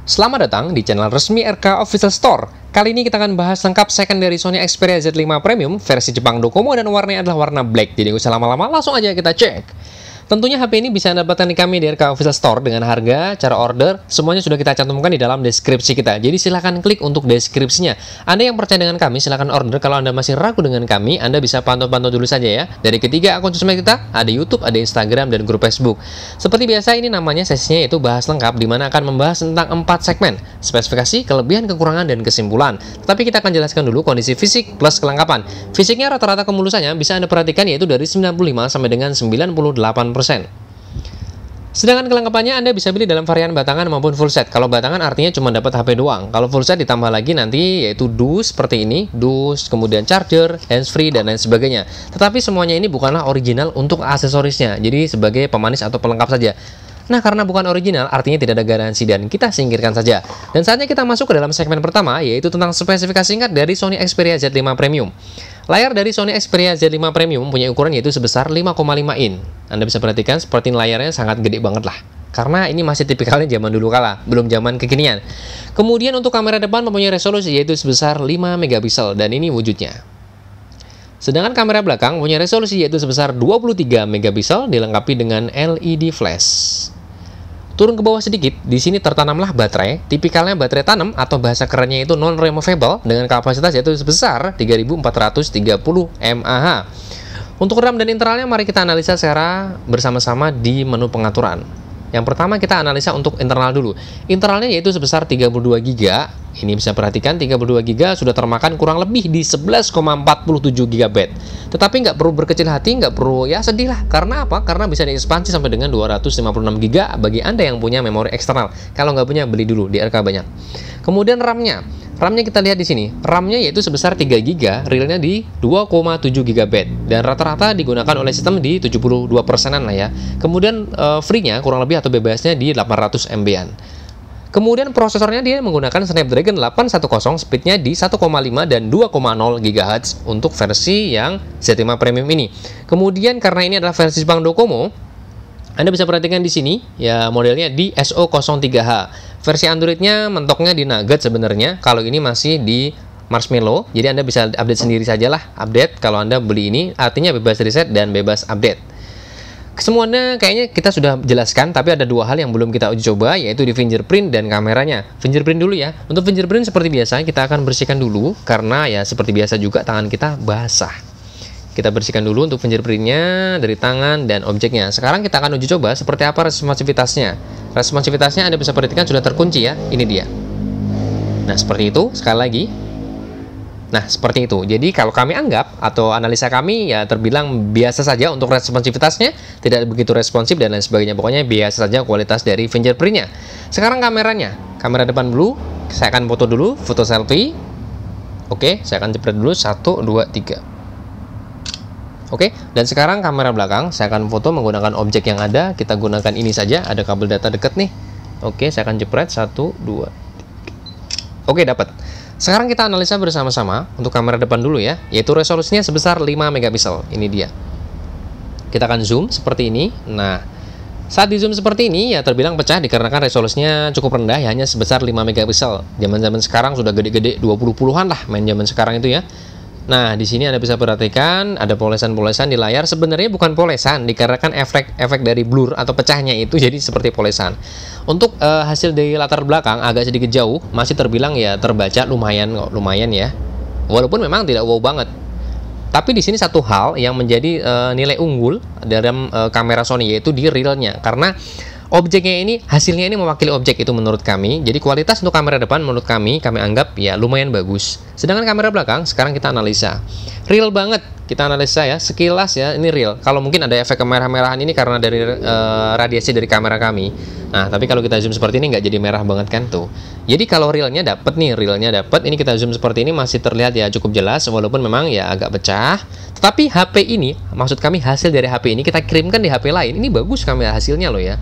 Selamat datang di channel resmi RK Official Store. Kali ini kita akan bahas lengkap second dari Sony Xperia Z5 Premium versi Jepang Docomo dan warnanya adalah warna black. Jadi nggak usah lama-lama, langsung aja kita cek. Tentunya HP ini bisa Anda dapatkan di kami di RK Official Store dengan harga, cara order, semuanya sudah kita cantumkan di dalam deskripsi kita. Jadi silahkan klik untuk deskripsinya. Anda yang percaya dengan kami, silahkan order. Kalau Anda masih ragu dengan kami, Anda bisa pantau-pantau dulu saja ya. Dari ketiga akun sosmed kita, ada YouTube, ada Instagram, dan grup Facebook. Seperti biasa, ini namanya sesinya yaitu bahas lengkap, di mana akan membahas tentang 4 segmen. Spesifikasi, kelebihan, kekurangan, dan kesimpulan. Tetapi kita akan jelaskan dulu kondisi fisik plus kelengkapan. Fisiknya rata-rata kemulusannya bisa Anda perhatikan yaitu dari 95 sampai dengan 98%. Sedangkan kelengkapannya Anda bisa beli dalam varian batangan maupun full set. Kalau batangan artinya cuma dapat HP doang. Kalau full set ditambah lagi nanti yaitu dus seperti ini, dus, kemudian charger, handsfree, dan lain sebagainya. Tetapi semuanya ini bukanlah original untuk aksesorisnya. Jadi sebagai pemanis atau pelengkap saja. Nah, karena bukan original, artinya tidak ada garansi dan kita singkirkan saja. Dan saatnya kita masuk ke dalam segmen pertama, yaitu tentang spesifikasi singkat dari Sony Xperia Z5 Premium. Layar dari Sony Xperia Z5 Premium mempunyai ukuran yaitu sebesar 5,5 in. Anda bisa perhatikan seperti layarnya sangat gede banget lah. Karena ini masih tipikalnya zaman dulu kala, belum zaman kekinian. Kemudian untuk kamera depan mempunyai resolusi yaitu sebesar 5 megapiksel dan ini wujudnya. Sedangkan kamera belakang mempunyai resolusi yaitu sebesar 23 megapiksel dilengkapi dengan LED flash. Turun ke bawah sedikit, di sini tertanamlah baterai, tipikalnya baterai tanam atau bahasa kerennya itu non-removable dengan kapasitas yaitu sebesar 3430 mAh. Untuk RAM dan internalnya mari kita analisa secara bersama-sama di menu pengaturan. Yang pertama kita analisa untuk internal dulu. Internalnya yaitu sebesar 32 GB. Ini bisa perhatikan 32 GB sudah termakan kurang lebih di 11,47 GB. Tetapi nggak perlu berkecil hati, nggak perlu ya sedih lah. Karena apa? Karena bisa diekspansi sampai dengan 256 GB bagi Anda yang punya memori eksternal. Kalau nggak punya, beli dulu di RK banyak. Kemudian RAM-nya. RAM-nya kita lihat di sini. RAM-nya yaitu sebesar 3 GB, realnya di 2,7 GB. Dan rata-rata digunakan oleh sistem di 72%-an lah ya. Kemudian free-nya kurang lebih atau bebasnya di 800 MB-an. Kemudian prosesornya dia menggunakan Snapdragon 810, speednya di 1,5 dan 2,0 GHz untuk versi yang Z5 Premium ini. Kemudian karena ini adalah versi Jepang Docomo, Anda bisa perhatikan di sini ya modelnya di SO03H. Versi Androidnya mentoknya di Nugget sebenarnya. Kalau ini masih di Marshmallow, jadi Anda bisa update sendiri sajalah. Update kalau Anda beli ini artinya bebas reset dan bebas update. Semuanya kayaknya kita sudah jelaskan, tapi ada dua hal yang belum kita uji coba, yaitu di fingerprint dan kameranya. Fingerprint dulu ya. Untuk fingerprint seperti biasa, kita akan bersihkan dulu, karena ya seperti biasa juga tangan kita basah. Kita bersihkan dulu untuk fingerprintnya dari tangan dan objeknya. Sekarang kita akan uji coba seperti apa responsivitasnya. Responsivitasnya Anda bisa perhatikan sudah terkunci ya, ini dia. Nah seperti itu, sekali lagi. Nah, seperti itu. Jadi, kalau kami anggap, atau analisa kami, ya terbilang biasa saja untuk responsivitasnya, tidak begitu responsif dan lain sebagainya. Pokoknya biasa saja kualitas dari fingerprintnya. Sekarang kameranya. Kamera depan dulu, saya akan foto dulu, foto selfie. Oke, saya akan jepret dulu, 1, 2, 3. Oke, dan sekarang kamera belakang, saya akan foto menggunakan objek yang ada. Kita gunakan ini saja, ada kabel data dekat nih. Oke, saya akan jepret, 1, 2, 3. Oke, dapat. Sekarang kita analisa bersama-sama untuk kamera depan dulu ya, yaitu resolusinya sebesar 5 megapiksel. Ini dia. Kita akan zoom seperti ini. Nah, saat di zoom seperti ini ya terbilang pecah dikarenakan resolusinya cukup rendah ya, hanya sebesar 5 megapiksel. Zaman-zaman sekarang sudah gede-gede 20-puluhan lah main zaman sekarang itu ya. Nah, di sini Anda bisa perhatikan ada polesan-polesan di layar. Sebenarnya bukan polesan, dikarenakan efek dari blur atau pecahnya itu jadi seperti polesan. Untuk hasil dari latar belakang agak sedikit jauh, masih terbilang ya terbaca lumayan ya. Walaupun memang tidak wow banget. Tapi di sini satu hal yang menjadi nilai unggul dalam kamera Sony yaitu di realnya, karena objeknya ini, hasilnya ini mewakili objek itu menurut kami. Jadi kualitas untuk kamera depan menurut kami anggap ya lumayan bagus. Sedangkan kamera belakang, sekarang kita analisa. Real banget, kita analisa ya, sekilas ya, ini real. Kalau mungkin ada efek kemerah-merahan ini karena dari radiasi dari kamera kami. Nah, tapi kalau kita zoom seperti ini nggak jadi merah banget kan tuh. Jadi kalau realnya dapat nih, ini kita zoom seperti ini masih terlihat ya cukup jelas, walaupun memang ya agak pecah. Tetapi HP ini, maksud kami hasil dari HP ini kita kirimkan di HP lain, ini bagus kamera hasilnya loh ya.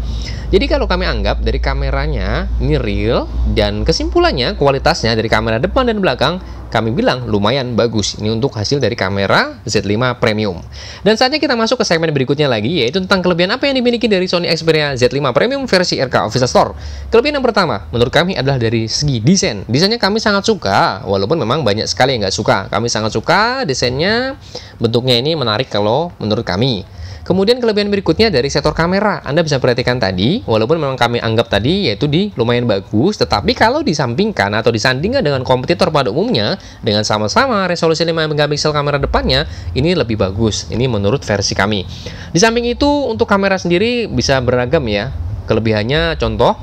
Jadi kalau kami anggap dari kameranya ini real, dan kesimpulannya kualitasnya dari kamera depan dan belakang kami bilang lumayan bagus. Ini untuk hasil dari kamera Z5 Premium. Dan saatnya kita masuk ke segmen berikutnya lagi, yaitu tentang kelebihan apa yang dimiliki dari Sony Xperia Z5 Premium versi RK Official Store. Kelebihan yang pertama, menurut kami adalah dari segi desain. Desainnya kami sangat suka, walaupun memang banyak sekali yang nggak suka. Kami sangat suka desainnya, bentuknya ini menarik kalau menurut kami. Kemudian kelebihan berikutnya dari sektor kamera, Anda bisa perhatikan tadi, walaupun memang kami anggap tadi yaitu di lumayan bagus, tetapi kalau disampingkan atau disandingkan dengan kompetitor pada umumnya, dengan sama-sama resolusi 5 megapiksel kamera depannya, ini lebih bagus, ini menurut versi kami. Di samping itu, untuk kamera sendiri bisa beragam ya, kelebihannya contoh,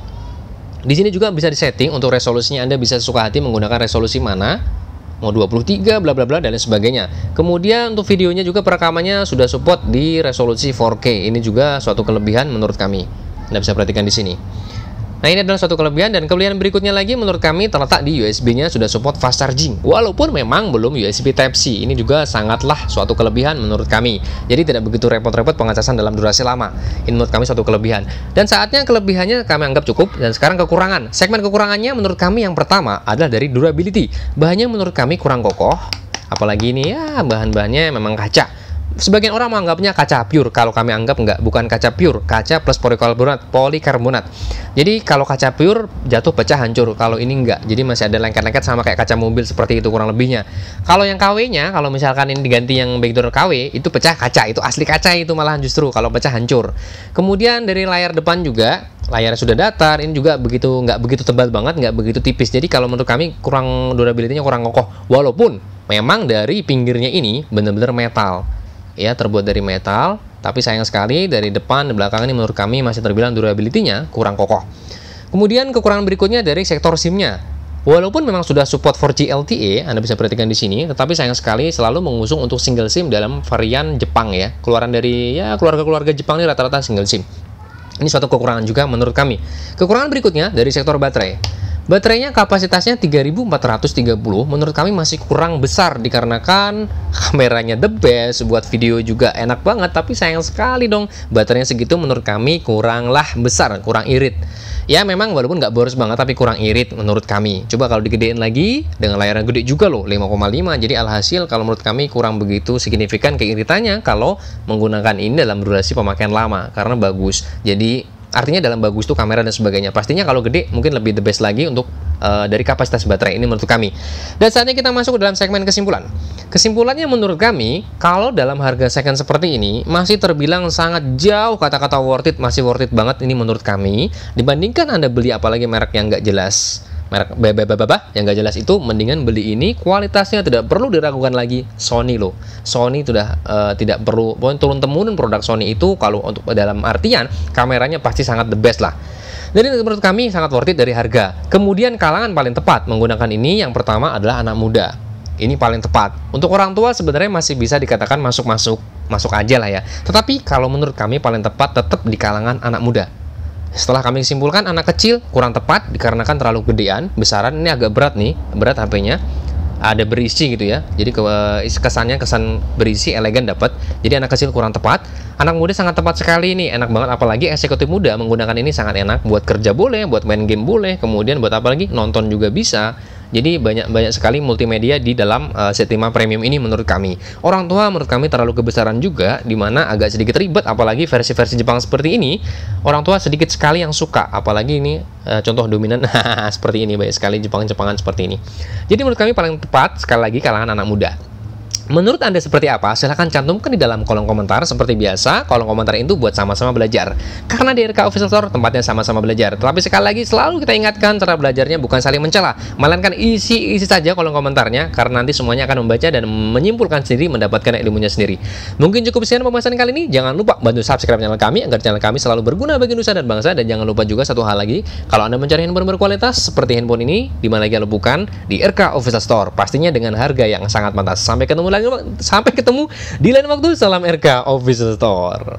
di sini juga bisa disetting untuk resolusinya, Anda bisa suka hati menggunakan resolusi mana, mau 23 bla bla bla dan lain sebagainya. Kemudian untuk videonya juga perekamannya sudah support di resolusi 4K. Ini juga suatu kelebihan menurut kami. Anda bisa perhatikan di sini. Nah, ini adalah suatu kelebihan, dan kelebihan berikutnya lagi menurut kami terletak di USB-nya sudah support fast charging. Walaupun memang belum USB Type-C, ini juga sangatlah suatu kelebihan menurut kami. Jadi tidak begitu repot-repot pengecasan dalam durasi lama. Ini menurut kami suatu kelebihan. Dan saatnya kelebihannya kami anggap cukup, dan sekarang kekurangan. Segmen kekurangannya menurut kami yang pertama adalah dari durability. Bahannya menurut kami kurang kokoh, apalagi ini ya bahan-bahannya memang kaca. Sebagian orang menganggapnya kaca pure, kalau kami anggap enggak, bukan kaca pure, kaca plus polikarbonat. Jadi kalau kaca pure jatuh pecah hancur, kalau ini enggak, jadi masih ada lengket-lengket sama kayak kaca mobil seperti itu kurang lebihnya. Kalau yang KW-nya, kalau misalkan ini diganti yang backdoor KW, itu pecah kaca, itu asli kaca itu malahan justru, kalau pecah hancur. Kemudian dari layar depan juga, layarnya sudah datar, ini juga nggak begitu tebal banget, nggak begitu tipis. Jadi kalau menurut kami kurang durability-nya kurang kokoh, walaupun memang dari pinggirnya ini benar-benar metal. Ya, terbuat dari metal, tapi sayang sekali dari depan dan belakang ini menurut kami masih terbilang durability-nya kurang kokoh. Kemudian kekurangan berikutnya dari sektor SIM-nya. Walaupun memang sudah support 4G LTE, Anda bisa perhatikan di sini, tetapi sayang sekali selalu mengusung untuk single SIM dalam varian Jepang ya. Keluaran dari ya keluarga-keluarga Jepang ini rata-rata single SIM. Ini suatu kekurangan juga menurut kami. Kekurangan berikutnya dari sektor baterai. Baterainya kapasitasnya 3430, menurut kami masih kurang besar dikarenakan kameranya the best, buat video juga enak banget, tapi sayang sekali dong baterainya segitu menurut kami kuranglah besar, kurang irit. Ya memang walaupun nggak boros banget tapi kurang irit menurut kami. Coba kalau digedein lagi dengan layar yang gede juga loh 5,5, jadi alhasil kalau menurut kami kurang begitu signifikan keiritannya kalau menggunakan ini dalam durasi pemakaian lama karena bagus. Jadi artinya dalam bagus tuh kamera dan sebagainya. Pastinya kalau gede mungkin lebih the best lagi untuk dari kapasitas baterai ini menurut kami. Dan saatnya kita masuk ke dalam segmen kesimpulan. Kesimpulannya menurut kami, kalau dalam harga second seperti ini masih terbilang sangat jauh, kata-kata worth it, masih worth it banget ini menurut kami. Dibandingkan Anda beli apalagi merek yang nggak jelas, merek yang nggak jelas itu, mendingan beli ini, kualitasnya tidak perlu diragukan lagi. Sony loh, Sony sudah tidak perlu turun-temurun produk Sony itu. Kalau untuk dalam artian kameranya pasti sangat the best lah. Jadi menurut kami sangat worth it dari harga. Kemudian kalangan paling tepat menggunakan ini yang pertama adalah anak muda. Ini paling tepat. Untuk orang tua sebenarnya masih bisa dikatakan masuk aja lah ya. Tetapi kalau menurut kami paling tepat tetap di kalangan anak muda. Setelah kami simpulkan, anak kecil kurang tepat dikarenakan terlalu gedean, besaran ini agak berat nih, berat HP-nya. Ada berisi gitu ya. Jadi kesan berisi elegan dapat. Jadi anak kecil kurang tepat. Anak muda sangat tepat sekali ini, enak banget, apalagi eksekutif muda menggunakan ini sangat enak, buat kerja boleh, buat main game boleh, kemudian buat apa lagi? Nonton juga bisa. Jadi banyak sekali multimedia di dalam Z5 Premium ini menurut kami. Orang tua menurut kami terlalu kebesaran juga, dimana agak sedikit ribet, apalagi versi-versi Jepang seperti ini. Orang tua sedikit sekali yang suka, apalagi ini contoh dominan seperti ini, banyak sekali Jepangan seperti ini. Jadi menurut kami paling tepat sekali lagi kalangan anak muda. Menurut Anda seperti apa? Silahkan cantumkan di dalam kolom komentar. Seperti biasa, kolom komentar itu buat sama-sama belajar. Karena di RK Official Store tempatnya sama-sama belajar. Tapi sekali lagi selalu kita ingatkan, cara belajarnya bukan saling mencela, melainkan isi saja kolom komentarnya, karena nanti semuanya akan membaca dan menyimpulkan sendiri, mendapatkan ilmunya sendiri. Mungkin cukup sekian pembahasan kali ini. Jangan lupa bantu subscribe channel kami agar channel kami selalu berguna bagi nusa dan bangsa. Dan jangan lupa juga satu hal lagi, kalau Anda mencari handphone berkualitas seperti handphone ini, di mana lagi bukan di RK Official Store, pastinya dengan harga yang sangat pantas. Sampai ketemu di lain waktu. Salam RK Official Store.